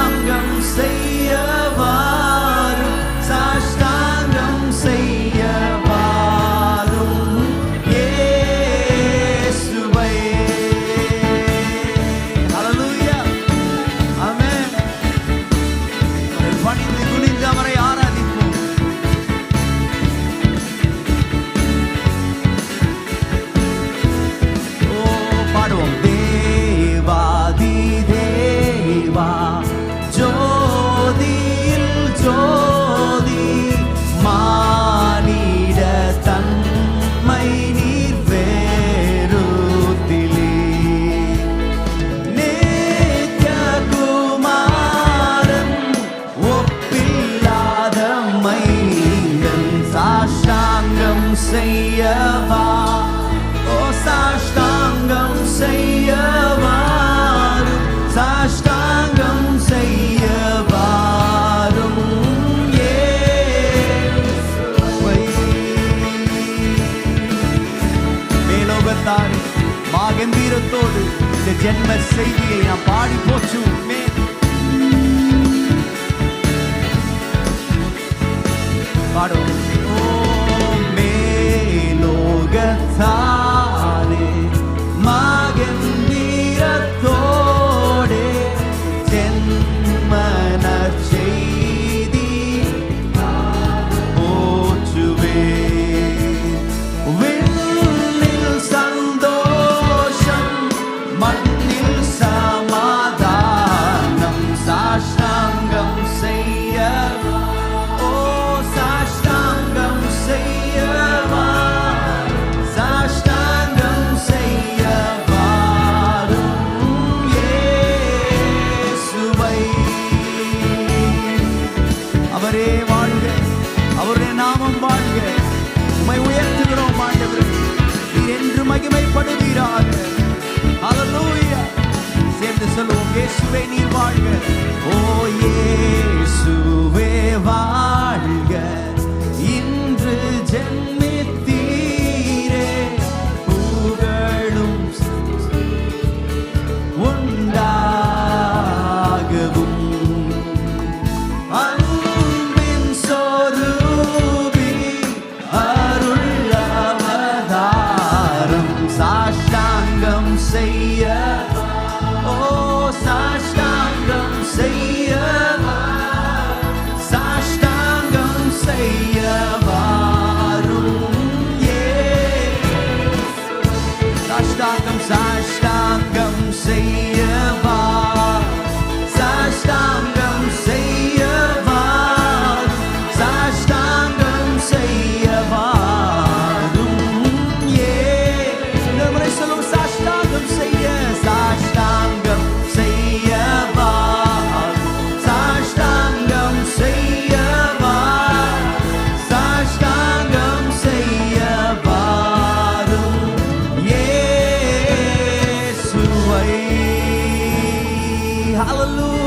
சாஷ்டாங்கம் செய்ய வாரும், சாஷ்டாங்கம் செய்ய வாரும் இயேசுவை. ஹல்லேலூயா, ஆமென். பணிந்து குனிந்து அவரை ஆராதிப்போம். ஓ பாடுவோம். தேவாதி தேவா ஜோதியில் ஜோதி, மானிட தன்மை நீர் வேறுதிலே, நித்ய குமாரன் ஒப்பில்லாத மைந்தன், சாஷ்டாங்கம் செய்யவா, ஓ சாஷ்டாங்கம் செய்யவாரும், சாஷ்டாங்கம் செய்யவாரும் இயேசுவை. மேலோகத்தார் மாகம்பீரத்தோடு இந்த ஜென்ம செய்தியை நாம் பாடி போற்றுவோமே. பாடுவோம். ஓ மேலோகத்தாரே மாகம்பீரத்தோடே ஜென்மன செய்தி போற்றுவே. விண்ணில் சந்தோஷம், மண்ணில் சமாதானம், சாஷ்டாங்கம் செய்ய, ஓ சாஷ்டாங்கம் செய்யவா, சாஷ்டாங்கம் செய்ய வாரும் இயேசுவை. அவரே வாழ்க, அவருடைய நாமம் வாழ்க. உம்மை உயர்த்துகிறோம் ஆண்டவரே, நீர் என்று மகிமைப்படுவீராக. ஹல்லேலூயா. சேர்ந்து சொல்லுவோம். இயேசுவே நீர் வாழ்க, ஓ இயேசுவே வாழ்க. இன்று ஜென்மித்தீரே, புகழும் உண்டாகவும், அன்பின் சொரூபி அருள் அவதாரம், சாஷ்டாங்கம் செய்ய, ஓ சாஷ்டாங்கம் செய்ய, சாஷ்டாங்கம் செய்ய வாரும் சாஷ்டாங்கம், சாஷ்டாங்கம் செய்ய வா, சாஷ்டாங்கம் செய்ய வாரும், சாஷ்டாங்கம் செய்ய வாரும் இந்த முறை சொல்லுவோம். சாஷ்டாங்கம் செய்ய, சாஷ்டாங்கம் செய்ய வாரும், சாஷ்டாங்கம் செய்ய வாரும், சாஷ்டாங்கம் செய்ய வாரும் இயேசுவை. Hallelujah.